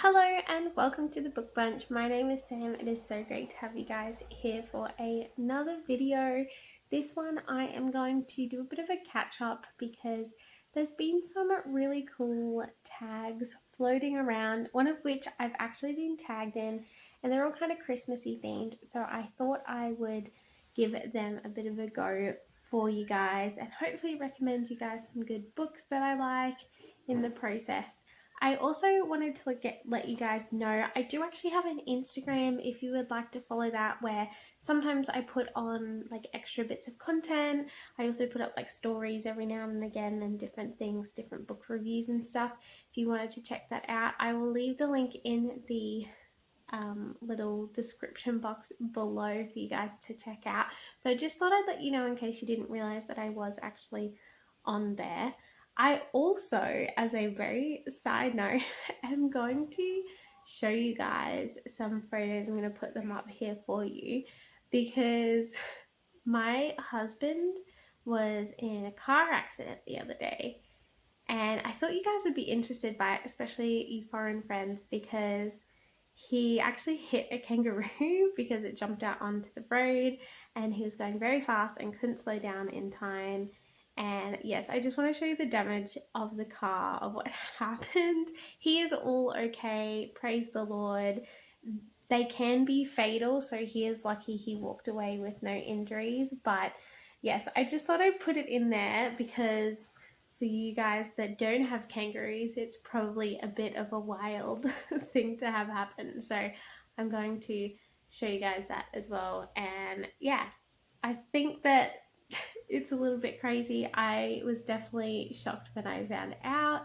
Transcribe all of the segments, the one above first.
Hello and welcome to the Book Bunch. My name is Sam. It is so great to have you guys here for another video. This one I am going to do a bit of a catch up because there's been some really cool tags floating around, one of which I've actually been tagged in, and they're all kind of Christmassy themed, so I thought I would give them a bit of a go for you guys and hopefully recommend you guys some good books that I like in the process. I also wanted to let you guys know I do actually have an Instagram if you would like to follow that, where sometimes I put on like extra bits of content. I also put up like stories every now and again and different things, different book reviews and stuff. If you wanted to check that out, I will leave the link in the little description box below for you guys to check out. But I just thought I'd let you know in case you didn't realize that I was actually on there. I also, as a very side note, am going to show you guys some photos. I'm going to put them up here for you because my husband was in a car accident the other day, and I thought you guys would be interested by it, especially you foreign friends, because he actually hit a kangaroo because it jumped out onto the road and he was going very fast and couldn't slow down in time. And yes, I just want to show you the damage of the car, of what happened. He is all okay, praise the Lord. They can be fatal, so he is lucky he walked away with no injuries. But yes, I just thought I'd put it in there because for you guys that don't have kangaroos, it's probably a bit of a wild thing to have happen. So I'm going to show you guys that as well. And yeah, I think that it's a little bit crazy. I was definitely shocked when I found out.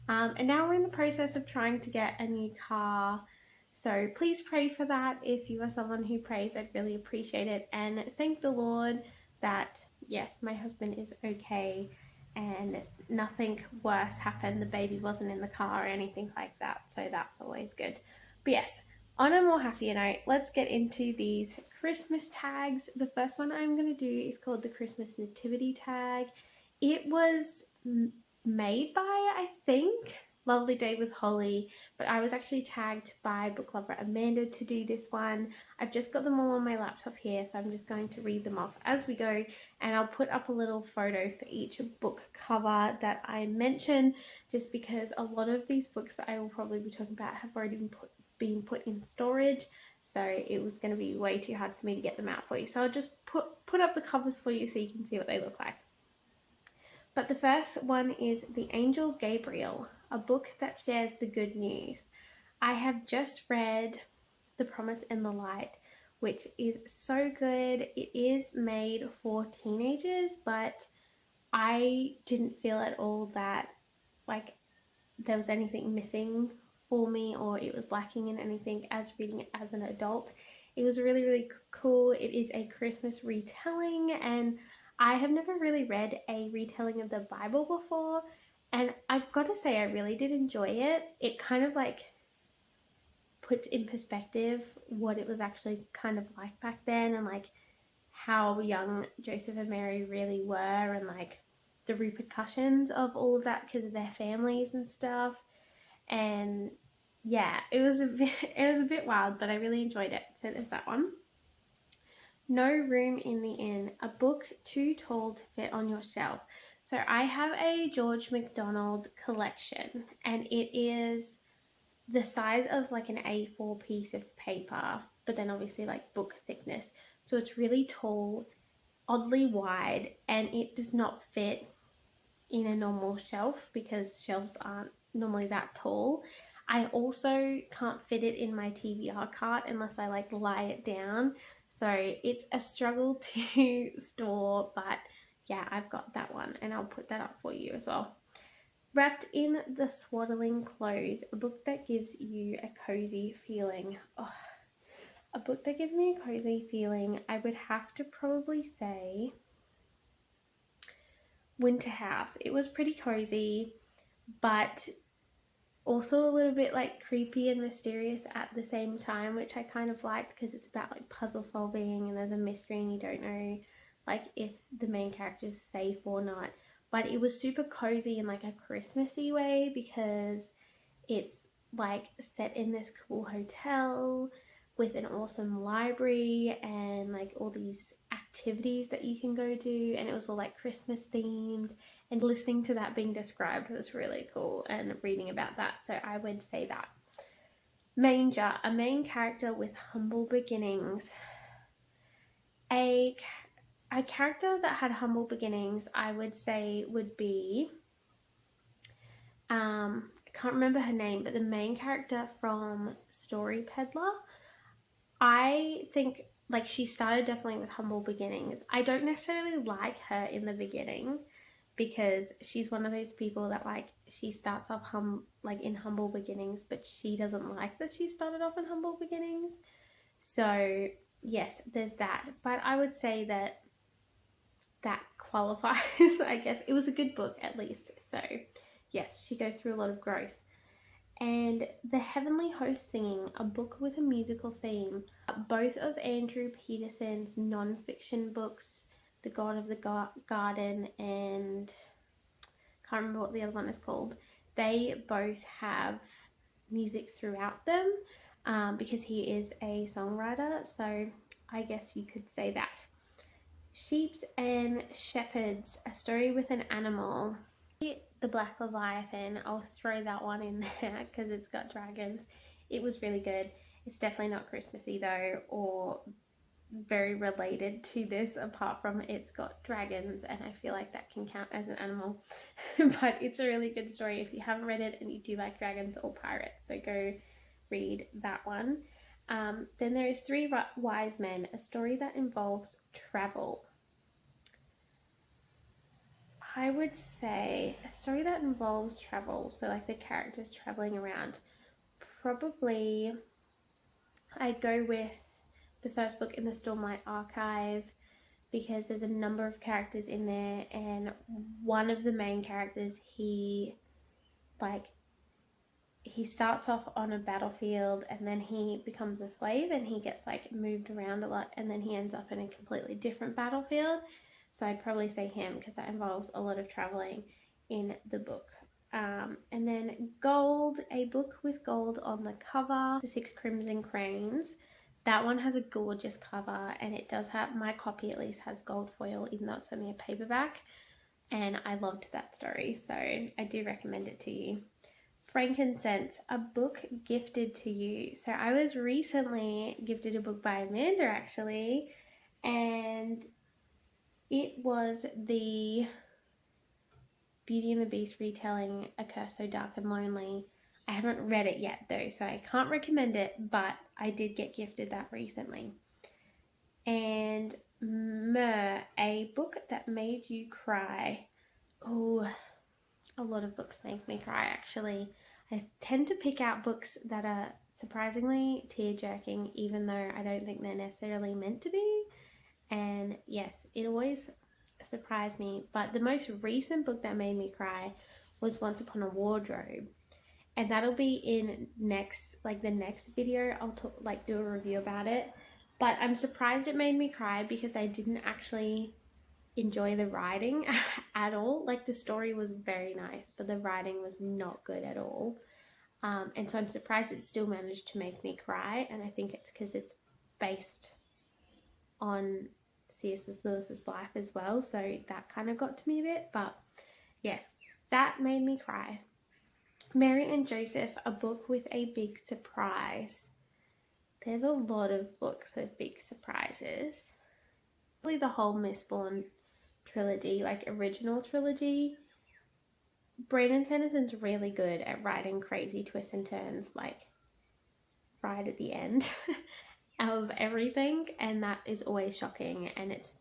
And now we're in the process of trying to get a new car. So please pray for that. If you are someone who prays, I'd really appreciate it. And thank the Lord that, yes, my husband is okay and nothing worse happened. The baby wasn't in the car or anything like that. So that's always good. But yes, on a more happier note, let's get into these Christmas tags. The first one I'm going to do is called the Christmas Nativity tag. It was made by, I think, Lovely Day with Holly, but I was actually tagged by book lover Amanda to do this one. I've just got them all on my laptop here, so I'm just going to read them off as we go, and I'll put up a little photo for each book cover that I mention, just because a lot of these books that I will probably be talking about have already been put in storage, so it was going to be way too hard for me to get them out for you. So I'll just put up the covers for you so you can see what they look like. But the first one is The Angel Gabriel, a book that shares the good news. I have just read The Promise and the Light, which is so good. It is made for teenagers, but I didn't feel at all that like there was anything missing for me or it was lacking in anything as reading it as an adult. It was really, really cool. It is a Christmas retelling, and I have never really read a retelling of the Bible before, and I've got to say I really did enjoy it. It kind of like puts in perspective what it was actually kind of like back then, and like how young Joseph and Mary really were, and like the repercussions of all of that because of their families and stuff. And yeah, it was a bit wild, but I really enjoyed it. So there's that one. No Room in the Inn, a book too tall to fit on your shelf. So I have a George MacDonald collection, and it is the size of like an A4 piece of paper, but then obviously like book thickness. So it's really tall, oddly wide, and it does not fit in a normal shelf because shelves aren't normally that tall. I also can't fit it in my TBR cart unless I like lie it down. So it's a struggle to store, but yeah, I've got that one and I'll put that up for you as well. Wrapped in the Swaddling Clothes, a book that gives you a cozy feeling. Oh, a book that gives me a cozy feeling, I would have to probably say Winter House. It was pretty cozy, but also a little bit like creepy and mysterious at the same time, which I kind of liked because it's about like puzzle solving and there's a mystery and you don't know like if the main character is safe or not. But it was super cozy in like a Christmassy way because it's like set in this cool hotel with an awesome library and like all these activities that you can go do, and it was all like Christmas themed, and listening to that being described was really cool and reading about that, so I would say that. Manger, a main character with humble beginnings. A character that had humble beginnings, I would say, would be I can't remember her name, but the main character from Story Peddler. I think like she started definitely with humble beginnings. I don't necessarily like her in the beginning because she's one of those people that like she starts off like in humble beginnings, but she doesn't like that she started off in humble beginnings. So yes, there's that. But I would say that qualifies. I guess it was a good book at least. So yes, she goes through a lot of growth. And The Heavenly Host Singing, a book with a musical theme. Both of Andrew Peterson's non-fiction books, The God of the Garden and can't remember what the other one is called, they both have music throughout them because he is a songwriter, so I guess you could say that. Sheeps and Shepherds, a story with an animal. The Black Leviathan, I'll throw that one in there because it's got dragons. It was really good. It's definitely not Christmassy though, or very related to this apart from it's got dragons, and I feel like that can count as an animal. But it's a really good story if you haven't read it and you do like dragons or pirates, so go read that one. Then there is Three Wise Men, a story that involves travel. I would say a story that involves travel, so like the characters traveling around. Probably I'd go with the first book in the Stormlight Archive because there's a number of characters in there, and one of the main characters, he starts off on a battlefield and then he becomes a slave and he gets like moved around a lot, and then he ends up in a completely different battlefield. So I'd probably say him because that involves a lot of traveling in the book. And then Gold, a book with gold on the cover, The Six Crimson Cranes. That one has a gorgeous cover, and it does have, my copy at least has gold foil even though it's only a paperback, and I loved that story, so I do recommend it to you. Frankincense, a book gifted to you. So I was recently gifted a book by Amanda actually, and it was the Beauty and the Beast retelling A Curse So Dark and Lonely. I haven't read it yet though, so I can't recommend it, but I did get gifted that recently. And Myrrh, a book that made you cry. Oh, a lot of books make me cry actually. I tend to pick out books that are surprisingly tear-jerking, even though I don't think they're necessarily meant to be. And yes, it always surprised me. But the most recent book that made me cry was Once Upon a Wardrobe. And that'll be in the next video. I'll do a review about it. But I'm surprised it made me cry because I didn't actually enjoy the writing at all. Like the story was very nice, but the writing was not good at all. And so I'm surprised it still managed to make me cry, and I think it's because it's based on C.S. Lewis's life as well, so that kind of got to me a bit. But yes, that made me cry. Mary and Joseph, a book with a big surprise. There's a lot of books with big surprises. Probably the whole Mistborn trilogy, like original trilogy. Brandon Sanderson's really good at writing crazy twists and turns, like right at the end of everything, and that is always shocking, and it's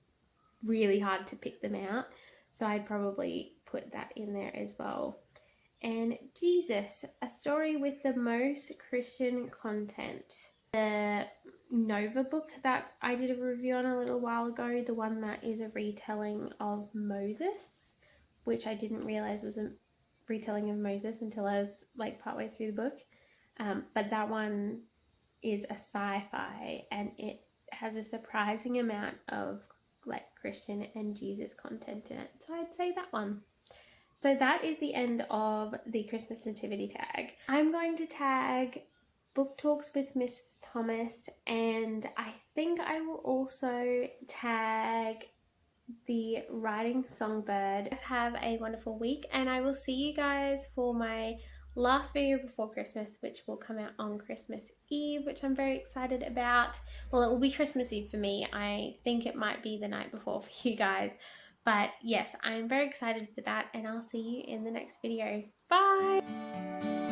really hard to pick them out. So I'd probably put that in there as well. And Jesus, a story with the most Christian content. The Nova book that I did a review on a little while ago, the one that is a retelling of Moses, which I didn't realize was a retelling of Moses until I was like partway through the book. But that one is a sci-fi, and it has a surprising amount of like Christian and Jesus content in it. So I'd say that one. So that is the end of the Christmas nativity tag. I'm going to tag Book Talks with Miss Thomas, and I think I will also tag the writing Songbird. Have a wonderful week, and I will see you guys for my last video before Christmas, which will come out on Christmas Eve, which I'm very excited about. Well, it will be Christmas Eve for me. I think it might be the night before for you guys. But yes, I'm very excited for that, and I'll see you in the next video. Bye!